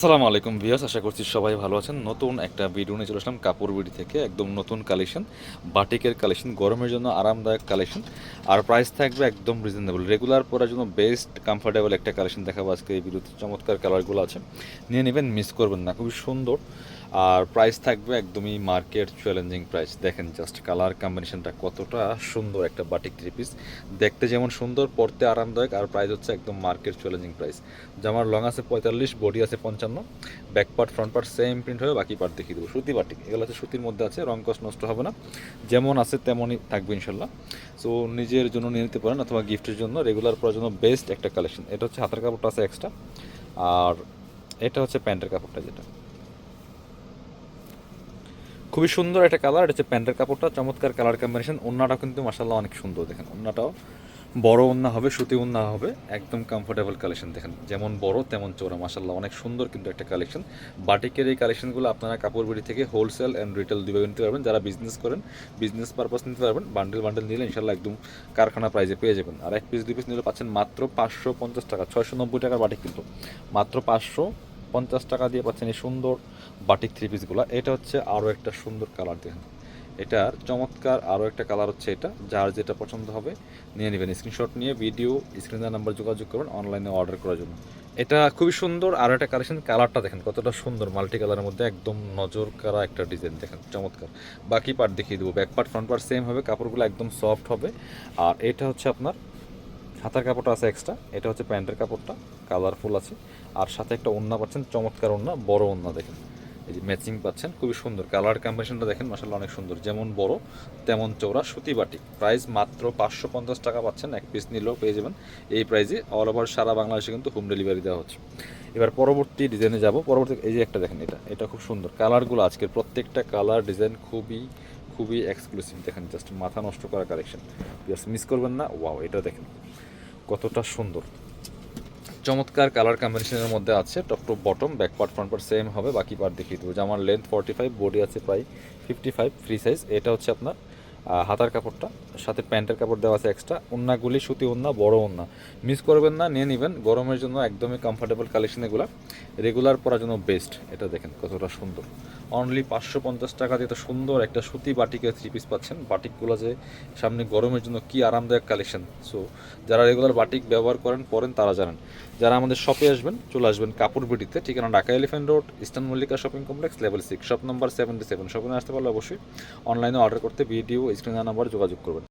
আসসালামু আলাইকুম ভিউয়ার্স, আশা করছি সবাই ভালো আছেন। নতুন একটা ভিডিও নিয়ে চলে আসলাম কাপড় বিডি থেকে। একদম নতুন কালেকশন, বাটিকের কালেকশন, গরমের জন্য আরামদায়ক কালেকশন। আর প্রাইস থাকবে একদম রিজনেবল, রেগুলার পরার জন্য বেস্ট কমফোর্টেবল একটা কালেকশন দেখাবো আজকে এই ভিডিওতে। চমৎকার কালারগুলো আছে, নিয়ে নেবেন, মিস করবেন না, খুবই সুন্দর। আর প্রাইস থাকবে একদমই মার্কেট চ্যালেঞ্জিং প্রাইস। দেখেন জাস্ট কালার কম্বিনেশনটা কতটা সুন্দর। একটা বাটিক থ্রি পিস দেখতে যেমন সুন্দর, পরতে আরামদায়ক, আর প্রাইস হচ্ছে একদম মার্কেট চ্যালেঞ্জিং প্রাইস। জামার লং আছে 45, বডি আছে 55, back part front part same print হবে, বাকি পার্ট দেখিয়ে দেবো। সুতি বাটিক, এগুলো হচ্ছে সুতির মধ্যে আছে, রং কস নষ্ট হবে না, যেমন আছে তেমনই থাকবে ইনশাল্লাহ। সো নিজের জন্য নিয়ে নিতে পারেন অথবা গিফটের জন্য, রেগুলার পরার জন্য বেস্ট একটা কালেকশন। এটা হচ্ছে হাতের কাপড়টা আছে এক্সট্রা, আর এটা হচ্ছে প্যান্টের কাপড়টা, যেটা খুবই সুন্দর একটা কালার। এটা হচ্ছে প্যান্টের কাপড়টা, চমৎকার কালার কম্বিনেশন। ওন্নাটা কিন্তু মাসাল্লাহ অনেক সুন্দর, দেখেন ওন্নাটাও বড় ওন্না হবে, সুতি ওন্না হবে, একদম কমফোর্টেবল কালেকশন। দেখেন যেমন বড় তেমন চওড়া, মাসাল্লাহ অনেক সুন্দর কিন্তু একটা কালেকশন। বাটিকের এই কালেকশনগুলো আপনারা কাপড় বিড়ি থেকে হোলসেল অ্যান্ড রিটেল দুইভাবে নিতে পারবেন। যারা বিজনেস করেন, বিজনেস পারপাস নিতে পারবেন, বান্ডেল বান্ডেল নিলে ইনশাল্লাহ একদম কারখানা প্রাইজে পেয়ে যাবেন। আর এক পিস দুই পিস নিলে পাচ্ছেন মাত্র 550 টাকা, 690 টাকার বাটিক কিন্তু মাত্র 550 টাকা দিয়ে পাচ্ছেন এই সুন্দর বাটিক থ্রি পিসগুলো। এটা হচ্ছে আরও একটা সুন্দর কালার, দেখেন এটার চমৎকার আরও একটা কালার হচ্ছে এটা। যার যেটা পছন্দ হবে নিয়ে নেবেন, স্ক্রিনশট নিয়ে ভিডিও স্ক্রিনের নাম্বার যোগাযোগ করবেন অনলাইনে অর্ডার করার জন্য। এটা খুবই সুন্দর আরও একটা কালেকশন। কালারটা দেখেন কতটা সুন্দর, মাল্টি কালারের মধ্যে একদম নজর কাড়া একটা ডিজাইন, দেখেন চমৎকার। বাকি পার্ট দেখিয়ে দেবো, back part front part same হবে, কাপড়গুলো একদম সফট হবে। আর এটা হচ্ছে আপনার হাতার কাপড়টা আছে এক্সট্রা, এটা হচ্ছে প্যান্টের কাপড়টা, কালারফুল আছে। আর সাথে একটা ওড়না পাচ্ছেন, চমৎকার ওড়না, বড় ওড়না, দেখেন এই যে ম্যাচিং পাচ্ছেন, খুবই সুন্দর কালার কম্বিনেশনটা দেখেন, মাসাল্লাহ অনেক সুন্দর, যেমন বড় তেমন চৌড়া, সুতি বাটিক। প্রাইস মাত্র 550 টাকা পাচ্ছেন, এক পিস নিলেও পেয়ে যাবেন এই প্রাইসে। অল ওভার সারা বাংলাদেশে কিন্তু হোম ডেলিভারি দেওয়া হচ্ছে। এবার পরবর্তী ডিজাইনে যাব। পরবর্তী এই যে একটা দেখেন, এটা খুব সুন্দর কালারগুলো, আজকের প্রত্যেকটা কালার ডিজাইন খুবই খুবই এক্সক্লুসিভ। দেখেন জাস্ট মাথা নষ্ট করা কালেকশন, জাস্ট মিস করবেন না। ওয়াও, এটা দেখেন কতটা সুন্দর, চমৎকার কালার কম্বিনেশনের মধ্যে আছে। Top to bottom, back part front part same হবে, বাকি পার্ট দেখিয়ে দেবো। জামার লেন্থ 45, বডি আছে প্রায় 55, ফ্রি সাইজ। এটা হচ্ছে আপনার হাতার কাপড়টা, সাথে প্যান্টের কাপড় দেওয়া আছে এক্সট্রা। ওন্নাগুলি সুতি ওন্না, বড় ওন্না, মিস করবেন না, নিয়ে নেবেন। গরমের জন্য একদমই কমফোর্টেবল কালেকশন এগুলো, রেগুলার পরার জন্য বেস্ট। এটা দেখেন কতটা সুন্দর, অনলি 550 টাকা দিয়ে তো সুন্দর একটা সুতি বাটিকের থ্রি পিস পাচ্ছেন। বাটিকগুলো যে সামনে গরমের জন্য কি আরামদায়ক কালেকশন। সো যারা রেগুলার বাটিক ব্যবহার পরেন তারা জানেন। যারা আমাদের শপে আসবেন, চলে আসবেন কাপড় বিডিতে, ঠিকানা Dhaka elephant road, eastern Mallika shopping complex, level 6, shop number 77। শপিংয়ে আসতে পারলে অবশ্যই অনলাইনে অর্ডার করতে ভিডিও স্ক্রিনের নাম্বার যোগাযোগ করবেন।